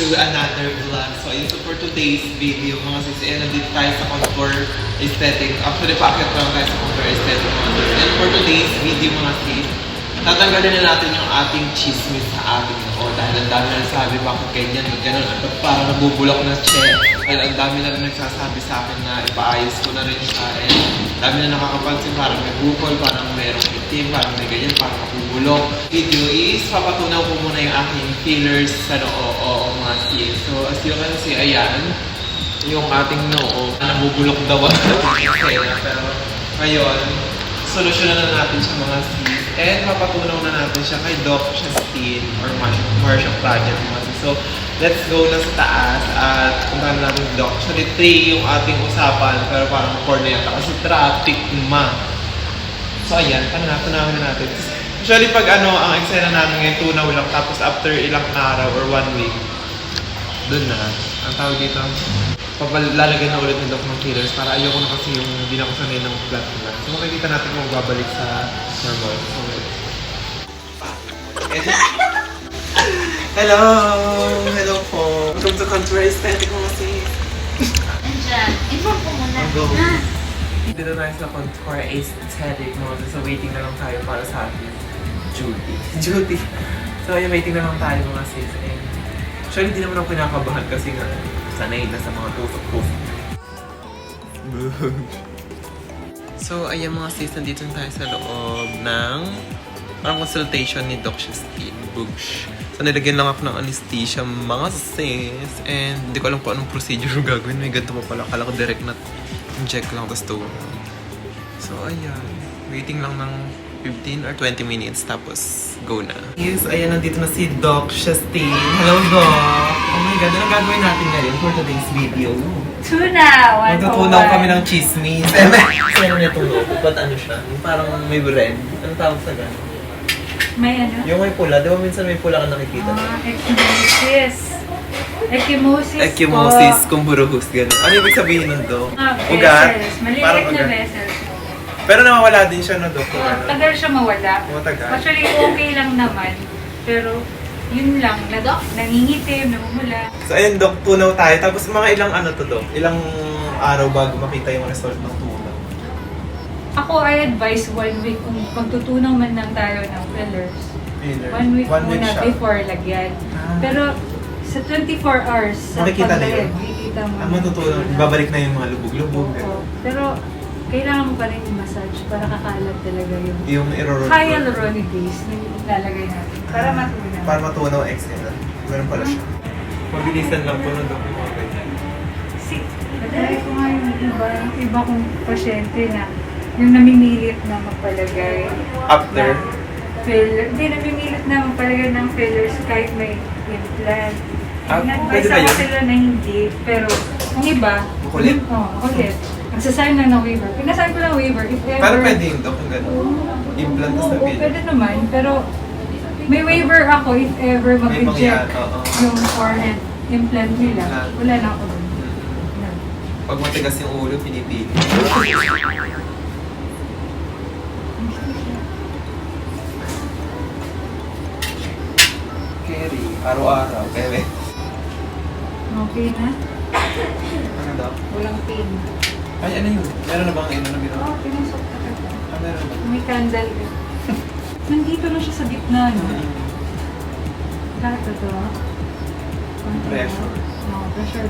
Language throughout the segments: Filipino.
to another vlog. So ayun, so for today's video mga sis, nandito tayo sa Contour Aesthetic. Actually, paakit lang tayo sa Contour Aesthetic mga sis. And for today's video mga sis, tatanggalin na natin yung ating chismis sa ating noo. Dahil ang dami na nagsabi, bakit ganyan, gano'n. At parang nabubulok na siya. Dahil ang dami na rin nagsasabi sa akin na ipaayos ko na rin siya. And dami na nakakapansin, parang may bukol, parang mayroong itim, parang may ganyan, parang nabubulok. Video is, papatunaw ko muna yung aking fillers sa noo o mga sis. So as you can see, ayan, yung ating noo, nabubulok daw ang ating pera. Pero ngayon, solusyonan na natin siya mga sis. And mapatunaw na natin siya kay Doc Justin or Marcia Project mga sis. So let's go na sa taas at puntahan natin si Doc. Actually 3 yung ating usapan pero parang 4 na yata kasi traffic ma. So ayan, tunawin na natin. Usually pag ang eksena namin ngayon, tunaw lang tapos after ilang araw or 1 week, dun na. Ang tawag dito, lalagyan na ulit ng Doc ng fillers para ayoko na kasi yung hindi na ako sanay ng flat na. So makikita natin kung babalik sa normal. So, hello! Hello po! Welcome to Contour Aesthetic mga sis! Andyan. Inform ko muna. Go. Ha? Dito tayo sa Contour Aesthetic mga sis. So waiting na lang tayo para sa ating duty. So ayun, waiting na lang tayo mga sis. And actually, di naman ako kinakabahan kasi nga sanay na sa mga tusok-tusok. So, ayan mga sis, nandito na tayo sa loob ng parang consultation ni Doc Justin Bugs. So, nilagyan lang ako ng anesthesia mga sis. And hindi ko alam kung anong procedure yung gagawin. May ganito pa pala. Akala ko direct na inject lang tapos to. So, ayan. Waiting lang ng 15 or 20 minutes tapos go na. Yes, ayan, nandito na si Doc Justin. Hello, Doc! Oh my God, anong gagawin natin ngayon for today's video? Tuna! Magtutunaw kami ng chismis. Ano niya tunaw? Ba't ano siya? Yung parang may bread. Ano tawag sa gano'n? May ano? Yung may pula. Di ba minsan may pula ka nakikita? Ecchymosis. Ecchymosis Ecchymosis, kumburuhus, gano'n. Ano ibig sabihin nun, Doc? Ugat? Vessels. Maliit Parang na ugat. vessels. Pero nawawala din siya, no, Doc? Tagal siya mawala. Matagal. Actually, okay lang naman. Pero, yun lang. Nangingitim, namumula. So ayun, Doc, tunaw tayo. Tapos mga ilang ano to, Doc? Ilang araw bago makita yung result ng tunaw? Ako, I advise 1 week kung magtutunaw man lang tayo ng fillers. Filler. 1 week 1 week muna siya. before lagyan. Ah. Pero, sa 24 hours, sa Makikita na paglagay, yun? makikita mo. Matutunaw. Babalik na yung mga lubog-lubog. Oo. Pero, kailangan mo pa rin i-massage para kakalat talaga yung Yung irorot. hyaluronidase na ilalagay natin. Para matunaw. Para matunaw extra. Meron pala siya. Mabilisan lang po ng Doc yung mga ganyan. Natry ko nga yung iba kong pasyente na yung namimilit na magpalagay. After? ng filler. Hindi, namimilit na magpalagay ng fillers kahit may implant. Pwede Nag-advise ba ako yun? sila na hindi. Pero, kung iba, Makulit? kulit. Magsasign lang ng waiver. Pinasign ko lang waiver. If ever, Pero pwede yung Doc yung gano'n. Implant Oo, sa filler. pwede naman. Pero, may waiver ako if ever May mag-reject mangyari, oo. yung forehead implant nila. Implant. Wala na ako dun. No. Pag matigas yung ulo, pinipili. Carry. Araw-araw. Kaya Okay na? ano daw? Walang pain. Ay, ano yun? Meron na bang ano na ginawa? Oo, pinusok na ka. Ah, meron na. May candle ka. Nandito lang siya sa gitna, no? Lahat ito. Pressure. Oo, pressure.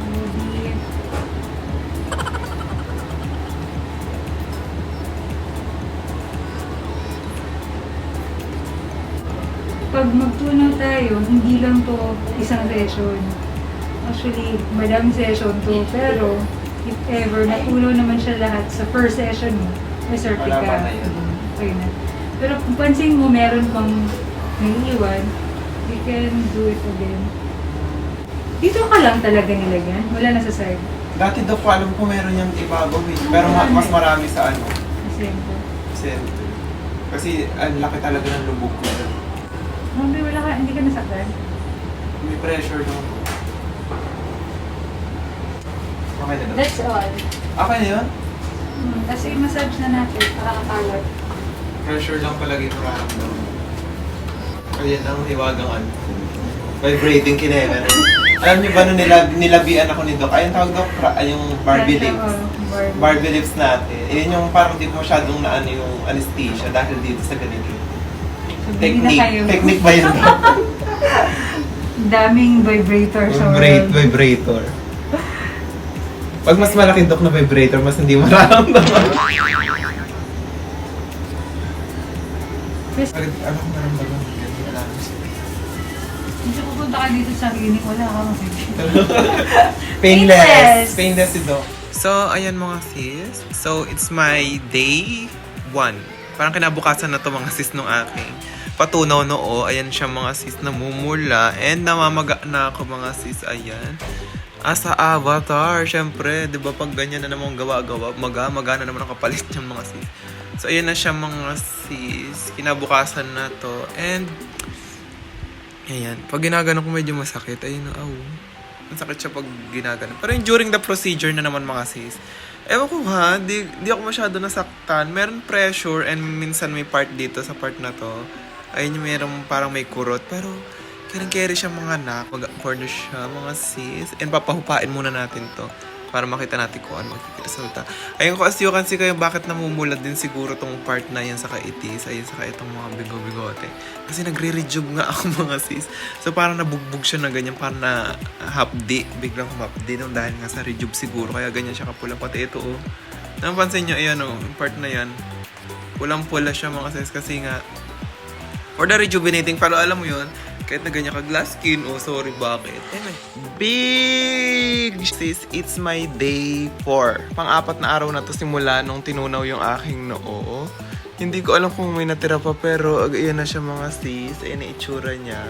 Maybe. Pag magtunaw tayo, hindi lang to isang session. Actually, madaming session to. Pero, if ever natunaw naman siya lahat sa first session mo, may certi Wala ka. pa na yun. Okay na. Pero kung pansin mo, meron pang naiiwan, you can do it again. Dito ka lang talaga nilagyan? Wala na sa side? Dati daw ko alam ko meron yung ibabaw eh. Pero mas marami sa ano. Simple. Center. Kasi ang laki talaga ng lubog ko. Hindi, wala ka, hindi ka nasaktan. May pressure lang. Okay na daw. That's all. Okay na yun? Kasi massage na natin, pakakalat. Pressure lang palagi ito raramdaman. Ayan ang hiwagang ano. Vibrating kineme. Alam niyo ba nung nilabian ako ni Doc? Ayun tawag Doc, yung Barbie lips. Barbie lips natin. Yun yung parang di ko masyadong naano yung anesthesia dahil dito sa ganito. Technique ba yun? Daming vibrator sa Vibrator. Pag mas malaking Doc na vibrator, mas hindi mararamdaman. Ano kung naramdaman? Hindi pupunta ka dito sa clinic, wala kang Painless. Painless si Doc. So, ayan mga sis. So, it's my day 1. Parang kinabukasan na to mga sis nung aking patunaw noo. Ayan siya mga sis, namumula. And namamaga na ako mga sis. Ayan. Sa avatar, syempre. Diba pag ganyan na naman gawa-gawa, maga na naman ang kapalit ng mga sis. So, ayan na siya mga sis. Kinabukasan na to. And, ayan. Pag ginagano ko medyo masakit. Ayun na, masakit siya pag ginagano. Pero yung during the procedure na naman mga sis. Ewan ko ha, di ako masyado nasaktan. Meron pressure and minsan may part dito sa part na to. Ayun yung meron parang may kurot. Pero carry siya mga anak. Mag-corner siya mga sis. And papahupain muna natin to. Para makita natin kung ano magkikaresulta. Ayun ko as you can see kayo bakit namumulat din siguro tong part na yan sa kaitis. Ayun sa itong mga bigo-bigote. Kasi nagre-rejuve nga ako mga sis. So parang nabugbog siya na ganyan. Parang na hapdi. Biglang humapdi nung dahil nga sa rejuve siguro. Kaya ganyan siya kapula. Pati ito napansin nyo, ayan yung part na yan. Pulang-pula siya mga sis. Kasi nga for the rejuvenating. Pero alam mo yun, kahit na ganyan ka glass skin, sorry, bakit? Big! Sis, it's my day 4. Pang-apat na araw na to simula nung tinunaw yung aking noo. Hindi ko alam kung may natira pa, pero ayan na siya mga sis. Ayan na itsura niya.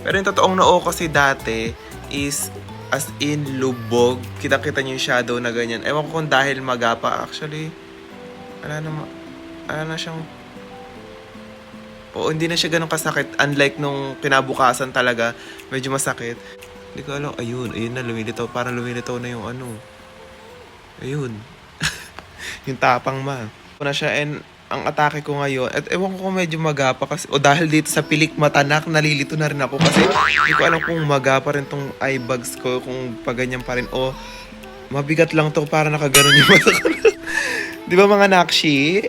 Pero yung totoong noo kasi dati is as in lubog. Kita-kita niyo yung shadow na ganyan. Ewan ko kung dahil magapa. Actually, ala na siyang hindi na siya ganun kasakit. Unlike nung kinabukasan talaga, medyo masakit. Hindi ko alam. Ayun na, lumilitaw. Parang lumilitaw na yung Ayun. Yung tapang ma. Na siya, and ang atake ko ngayon, at ewan ko kung medyo magapa kasi, dahil dito sa pilik matanak, nalilito na rin ako kasi hindi ko alam kung magapa rin tong eye bags ko, kung paganyan pa rin, mabigat lang to para nakaganon yung mata ko. Di ba mga nakshi?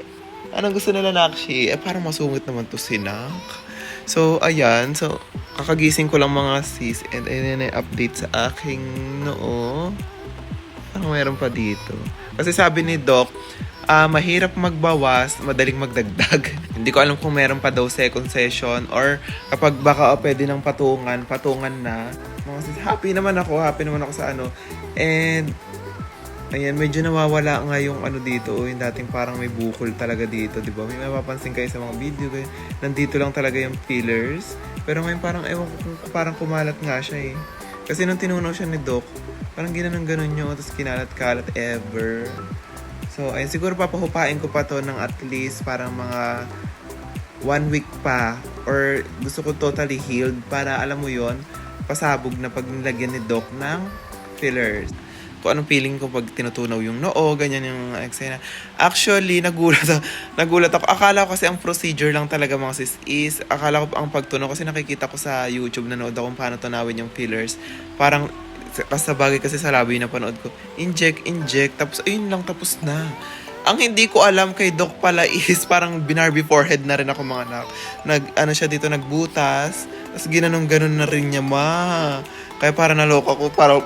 Anong gusto nila nakshi? Parang masungit naman to si Nak. So, ayan. So, kakagising ko lang mga sis. And ayun na update sa aking noo. Parang mayroon pa dito. Kasi sabi ni Doc, mahirap magbawas, madaling magdagdag. Hindi ko alam kung meron pa daw second session or kapag baka pwede ng patungan na. Mga sis, happy naman ako sa And, ayan, medyo nawawala nga yung dito, yung dating parang may bukol talaga dito, di ba? May mapapansin kayo sa mga video, nandito lang talaga yung fillers. Pero ngayon parang, ewan ko, parang kumalat nga siya eh. Kasi nung tinunaw siya ni Doc, parang ginanon-ganon nyo, tapos kinalat-kalat ever. So, ayun, siguro papahupain ko pa to ng at least parang mga 1 week pa. Or gusto ko totally healed para, alam mo yon, pasabog na pag nilagyan ni Doc ng fillers. Kung anong feeling ko pag tinutunaw yung noo, ganyan yung eksena. Actually, nagulat ako. Akala ko kasi ang procedure lang talaga mga sis is, akala ko ang pagtunaw kasi nakikita ko sa YouTube, nanood ako kung paano tunawin yung fillers. Parang, kasabagay kasi sa labi na panood ko, inject, tapos ayun lang, tapos na. Ang hindi ko alam kay Doc pala is parang binarby forehead na rin ako mga anak. Siya dito, nagbutas, tapos ganon na rin niya Kaya parang naloka ko, parang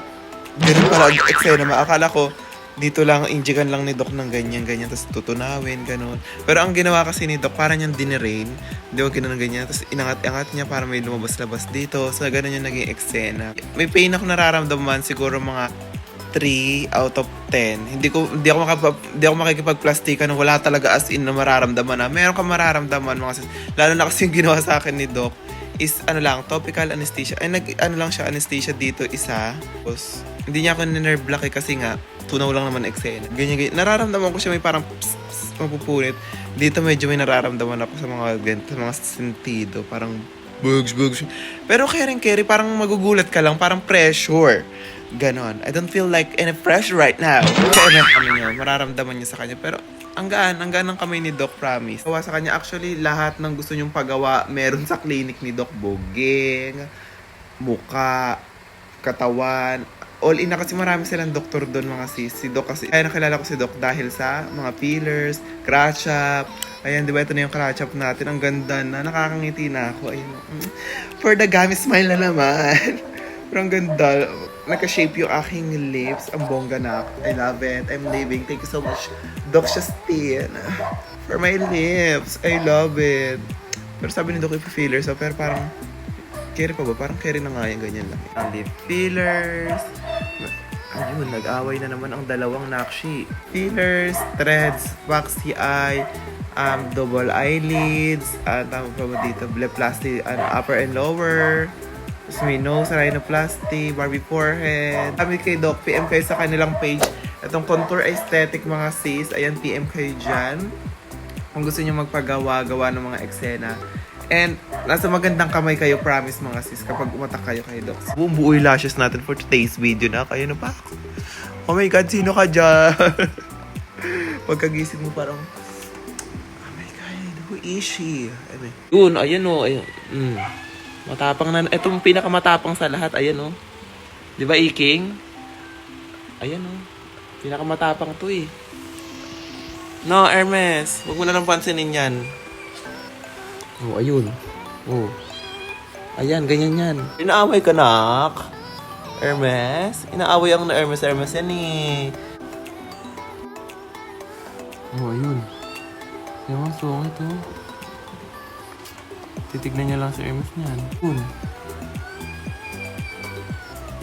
ganun pala eksena. Akala ko, dito lang, injikan lang ni Doc ng ganyan, tapos tutunawin, ganun. Pero ang ginawa kasi ni Doc, parang niyang dinirain. Di ba ganun ng ganyan, tapos inangat-angat niya para may lumabas-labas dito. So, ganun yung naging eksena. May pain ako nararamdaman, siguro mga 3 out of 10. Hindi ako makikipagplastikan na wala talaga as in na mararamdaman na. Meron kang mararamdaman mga sis. Lalo na kasi yung ginawa sa akin ni Doc is topical anesthesia. Ay lang siya, anesthesia dito isa. Tapos, hindi niya ako nerve block kasi nga tunaw lang naman eksena. Ganyan. Nararamdaman ko siya may parang mapupunit. Dito medyo may nararamdaman ako sa mga sentido, parang bugs. Pero carry parang magugulat ka lang, parang pressure. Ganon. I don't feel like any pressure right now. Kaya mararamdaman niya sa kanya. Pero ang gaan ng kamay ni Doc, promise. Gawa sa kanya, actually, lahat ng gusto niyong pagawa, meron sa clinic ni Doc Bogeng. muka, katawan, all in na kasi marami silang doktor doon mga sis. Si Doc kasi, kaya nakilala ko si Doc dahil sa mga fillers, crotch up. Ayan, di ba ito na yung crotch up natin. Ang ganda na, nakakangiti na ako. Ayun. For the gummy smile na naman. Pero ang ganda. Naka-shape yung aking lips. Ang bongga na ako. I love it. I'm leaving. Thank you so much, Doc Justin. For my lips. I love it. Pero sabi ni Doc, ipa-fillers. So, pero parang, carry pa ba? Parang carry na nga yung ganyan lang. Ang lip fillers. Ayun, nag-away na naman ang dalawang nakshi. Fillers, threads, waxy eye, double eyelids, tama pa ba dito, bleplasty, upper and lower. Tapos may nose, rhinoplasty, Barbie forehead. Sabi kay Doc, PM kayo sa kanilang page. Itong contour aesthetic mga sis, ayan, PM kayo dyan. Kung gusto nyo magpagawa-gawa ng mga eksena. And nasa magandang kamay kayo, promise mga sis, kapag umatak kayo kay Doc. Buong buo yung lashes natin for today's video na. Kayo na pa ako. Oh my God, sino ka dyan? Pagkagising mo parang, oh my God, who is she? Yun, ayan o. Ayan. Matapang na. Itong pinakamatapang sa lahat, ayan o. Di ba, Iking? Ayan o. Pinakamatapang to eh. No, Hermes. Huwag mo na lang pansinin yan. Oh, ayun. Oh. Ayan, ganyan yan. Inaaway ka, nak. Hermes. Inaaway ang na Hermes yan eh. Oh, ayun. Yung ang sungit oh. Titignan niya lang si Hermes niyan. Ayun.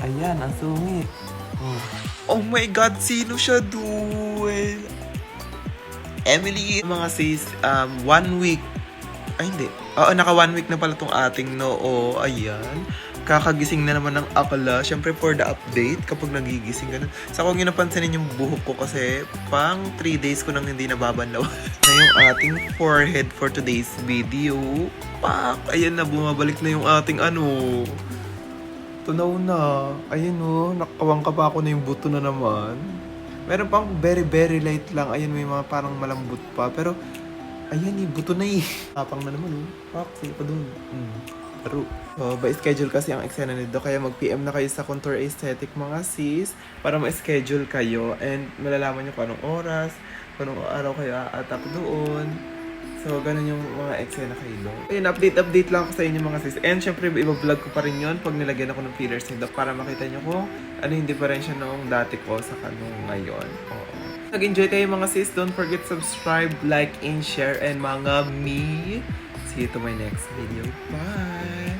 Ayan, ang sungit. Oh my God, sino siya doon? Emily. Mga sis, 1 week. Ay, hindi. Oo, naka 1 week na pala tong ating noo. Ayan. Kakagising na naman ng akala. Siyempre, for the update, kapag nagigising ka na. Sa kung yung napansinin yung buhok ko kasi pang 3 days ko nang hindi nababanaw. Na yung ating forehead for today's video. Pak! Ayan na, bumabalik na yung ating tunaw na. Ayan o, nakawang ka pa ako na yung buto na naman. Meron pang very, very light lang. Ayan, may mga parang malambot pa. Pero, ayan eh, buto na eh. Tapang na naman oh. Pak, sila pa dun. Laro. So, by-schedule kasi ang eksena nito. Kaya mag-PM na kayo sa Contour Aesthetic mga sis. Para ma-schedule kayo. And malalaman nyo kung anong oras. Kung anong araw kayo aatak doon. So, ganun yung mga eksena kayo doon. Ayun, update lang ako sa inyo mga sis. And syempre, iba-vlog ko pa rin yun pag nilagyan ako ng fillers ni Doc. Para makita nyo kung ano yung difference noong dati ko sa kanong ngayon. Oo. Nag-enjoy kayo mga sis, don't forget subscribe, like, and share, and mga me. See you to my next video. Bye!